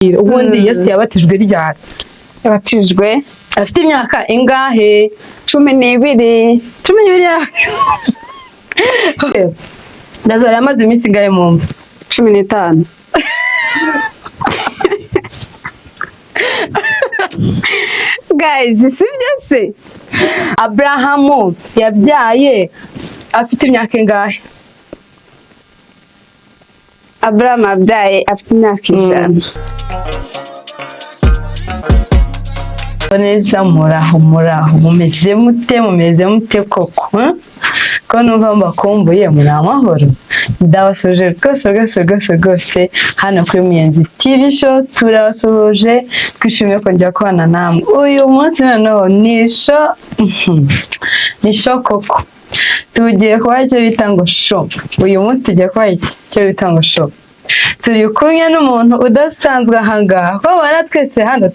ubundi Yesu yabatijwe ryari? Yabatijwe Afite imyaka ingahe? 12. 12. Okay. Nazari amaze iminsi ingahe mu mva? 15. Guys, sibyo se? Abrahamu yabyaye afite imyaka ingahe? Abraham abyaye afite imyaka 100. Neza muraho mumeze mute koko? Ko numva mbakumbuye muri amahoro. Ndabasuje rwose hano kuri Muyenzi TV show, turabasuje twishimiye kongera kubana namwe. Uyu munsi noneho ni show koko. Tugiye kuba icyo bita ngo show. Uyu munsi tugiye kuba icyo bita ngo show. Turi kumwe n'umuntu udasanzwe ahangaha, ko bara twese hano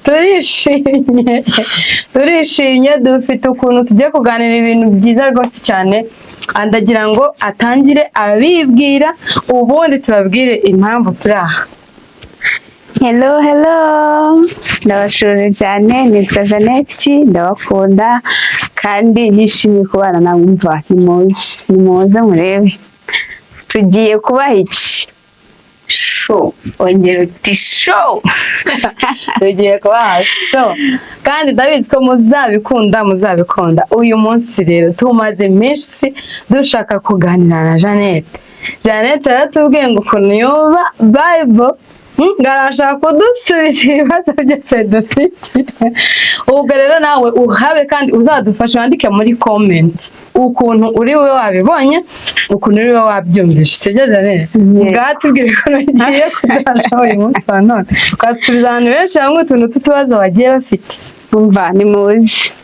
turishimye dufite ukuntu tugiye kuganira ibintu byiza rwose cyane. Andagira ngo atangire abibwira ubundi tubabwire impamvu turaha. Hello. Ndabashuje cyane, nitwa Jannette, ndabakunda kandi nishimiye kubana namwe. Mva nimuze murebe. Tugiye kubaha iki? Show. Ongera uti show. Tugiye kubaha show. Kandi ndabizi ko muzabikunda. Uyu munsi rero tumaze iminsi dushaka kuganira na Jannette. Jannette yaratubwiye ngo ukuntu yoba Bible ngarashaka kudusubiza ibibazo byose dufite. Ubwo rero nawe uhabe kandi uzadufasha wandike muri comment ukuntu uri we wabibonye, ukuntu uri we wabyumvise. Sibyo Jannette? Ngatubwire ko nagiye kudasha uyu munsi wa none. Ukasubiza abantu benshi hamwe utuntu tutubazo bagiye bafite. Umva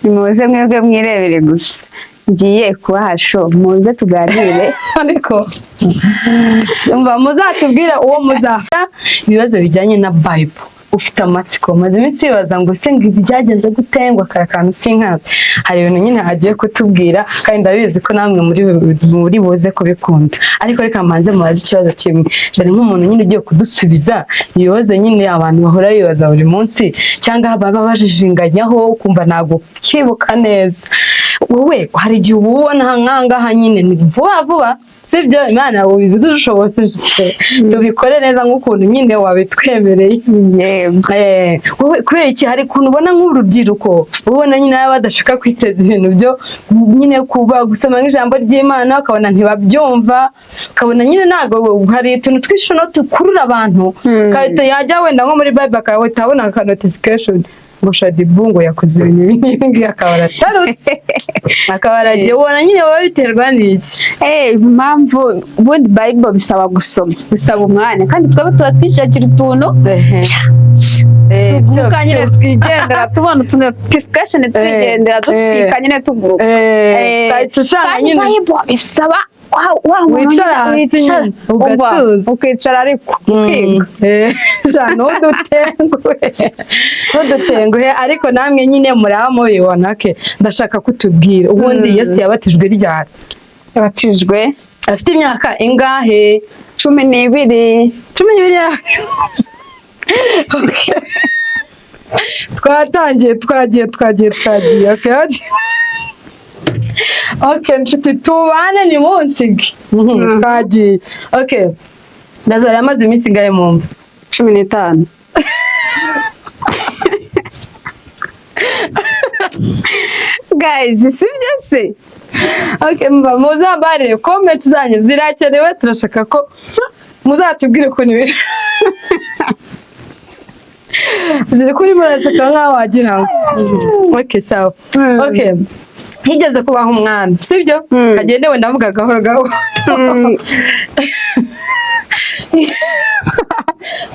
nimuze mwebwe mwirebere gusa. Ngiye kubaha show, muze tuganire. Ariko umva muzatubwira uwo muzafata ibibazo bijyanye na Bible. Ufite amatsiko maze iminsi bibaza ngo se ngo byagenze gutengwa karakantu sinkate. Hari ibintu nyine agiye kutubwira kandi ndabizi ko namwe muri buze kubikunda. Ariko reka manze mubaze ikibazo kimwe. Jari nk'umuntu nyine ugiye kudusubiza ibibazo nyine abantu bahora bibaza buri munsi cyangwa baba bajijinganyaho kumva nago kibuka neza. Wowe hari igihe ubona nkangaha nyine ni vuba sibyo Imana ubidushoboze tubikore neza nk'ukuntu nyine wabitwemereye. Wowe kubera iki hari kuntu ubona nk'urubyiruko ubona nyine badashaka kwiteza ibintu byo nyine kuba gusoma nk'ijambo ry'Imana ukabona ntibabyumva, ukabona nyine ntago hari utuntu twishono tukurura abantu kandi yajya wenda nko muri Bible akawe utabona aka notification ngo Shadibungo yakoze ibintu bingi akabara tarutse akabaragiye ubona nyine wowe biterwa n'iki? Impamvu ubundi Bible bisaba gusoma, bisaba umwanya kandi twaba tuba twishakira utuntu tuvuga nyine twigendera tubona utuntu notification twigendera dutwika nyine tuguruka. Tusanga nyine Bible bisaba wicara hasi ugatuza ukicara ariko ukiga cyane udutenguhe ariko namwe nyine muramo bibona ke. Ndashaka kutubwira ubundi Yesu yabatijwe ryari? Yabatijwe afite imyaka ingahe? 12. 12. Twagiye. Okay, nshuti tubane ni munsi twagiye. Okay. Nazari amaze iminsi ingahe mu mva? 15. Guys, sibyo se? Okay, muzambare comment zanyu zirakenewe, turashaka ko muzatubwire ukuntu ibintu kuri muraseka nkaho wagira ngo. Okay, sawa. Okay. Higeze kubaho umwami sibyo? Kagendewe ndavuga gahoro.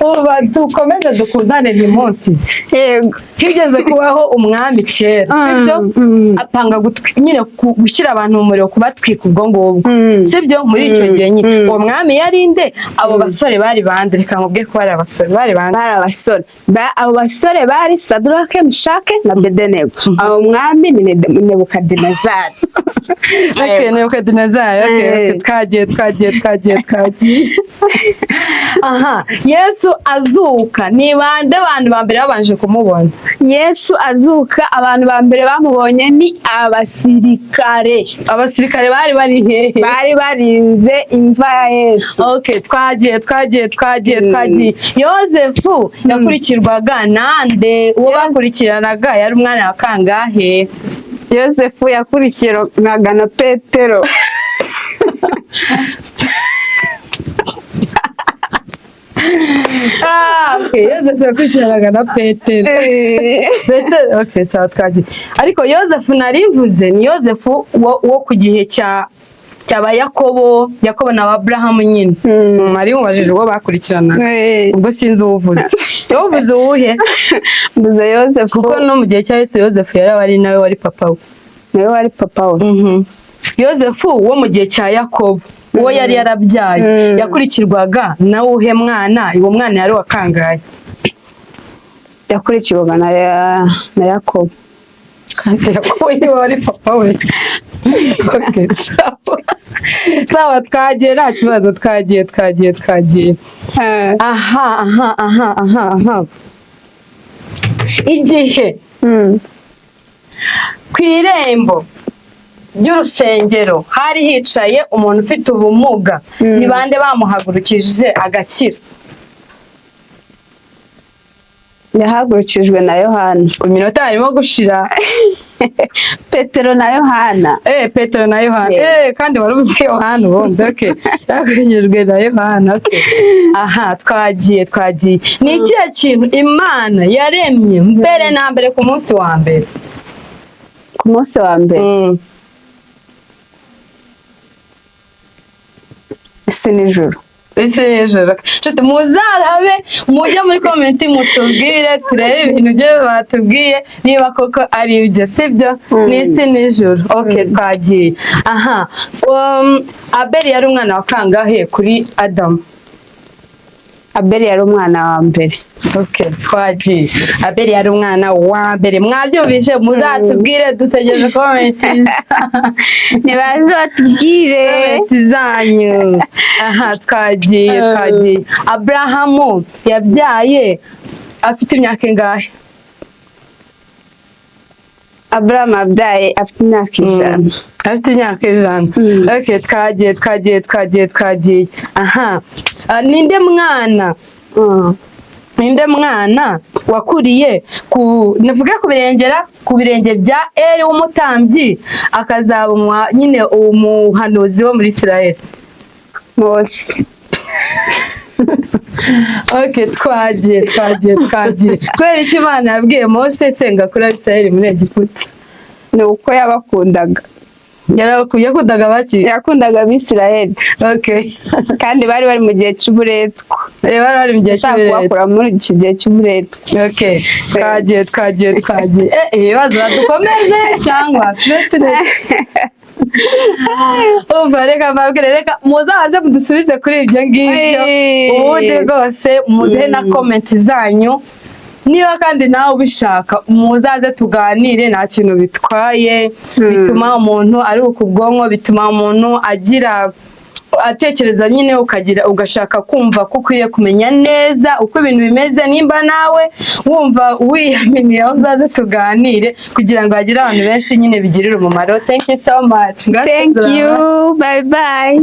Uba dukomeze dukundane ni munsi. Yego. Higeze kubaho umwami kera sibyo? Apanga nyine gushyira abantu mu muriro kubatwika ubwo ngubwo sibyo? Muri icyo gihe nyine uwo mwami yarinde abo basore bari bande? Reka nkubwe ko bari abasore bari bande? Bari abasore. Abo basore bari Sadrake, Meshake na Abednego. Abo mwami ni Nebukadinezari. Okay, Nebukadinezari. Okay, twagiye. aha Yesu azuka ni bande abantu ba mbere babanje kumubona? Yesu azuka abantu ba mbere bamubonye ni abasirikare. Abasirikare bari hehe? Bari barinze imva ya Yesu. Okay, twagiye. Yozefu yakurikirwaga nande? Uwo bakurikiranaga yari umwana wa kangahe? Yozefu yakurikiranaga na Petero. Okay, Yozefu yakurikiranaga na Petero. Petero, okay, sawa twagiye. Ariko Yozefu narimvuze ni Yozefu wo ku gihe cyaba Yakobo na Abrahamu nyine. Mari mubajije uwo bakurikiranaga. Ubwo sinzi uwuvuze. Uwuvuze uwuhe? Mvuze Yozefu. Kuko no mu gihe cya Yesu Yozefu yari ari nawe wari papa we. Nawe wari papa we. Yozefu wo mu gihe cya Yakobo uwo yari yarabyaye yakurikirwaga na uhe mwana? Uwo mwana yari wakangaye? Yakurikirwaga na Yakobo. Kandi Yakobo niwe wari papa we. Okay, sawa twagiye nta kibazo twagiye. Aha. Igihe ku irembo ry'urusengero hari hicaye umuntu ufite ubumuga, ni bande bamuhagurukije agakira? Yahagurukijwe na Yohana. Iminota harimo gushira. Petero na Yohana. Petero na Yohana. Kandi warubuze Yohana ubundi. Okay. Yahagurukijwe na Yohana. Okay. Aha, twagiye. Ni ikihe kintu Imana yaremye mbere na mbere ku munsi wa mbere? Ku munsi wa mbere. Isi n'ijuru. Nshuti muzarabe mujye muri comment mutubwire turebe ibintu byo batubwiye niba koko ari ibyo sibyo. N'isi n'ijuru. Okay, twagiye. Aha, Abeli yari umwana wa kangahe kuri Adamu? Abeli yari umwana wa mbere. Okay, twagiye. Abeli yari umwana wa mbere. Mwabyumvise muzatubwire dutegereje comment. Nibaze batubwire comment zanyu. Aha, twagiye. Abrahamu yabyaye afite imyaka ingahe? Abrahamu yabyaye afite imyaka 5. Afite imyaka 5. Okay, twagiye. Aha. Ninde mwana wakuriye navuga ku birenge bya Eli w'umutambyi akazaba nyine umuhanuzi wo muri Israel? Mose. Okay, twagiye. Kubera iki Imana yabwiye Mose senga kuri Israel muri Egiputa? Ni uko yabakundaga. Yakundaga baki? Yakundaga Abisirayeli. Okay. Kandi bari mu gihe cy'uburetwa. Bari mu gihe cy'uburetwa. Bakura muri iki gihe cy'uburetwa. Okay. Twagiye. Ibibazo badukomeze cyangwa tube reka muzaze mudusubize kuri ibyo ngibyo. Ubundi rwose muduhe na comment zanyu. Niba kandi nawe ubishaka muzaze tuganire, nta kintu bitwaye. Bituma umuntu aruhuka ubwonko, bituma umuntu atekereza nyine ugashaka kumva ko ukwiye kumenya neza uko ibintu bimeze. Nimba nawe wumva wiyaminiye uzaze tuganire kugira ngo hagire abantu benshi nyine bigirire umumaro. Thank you so much. Thank you. Bye bye.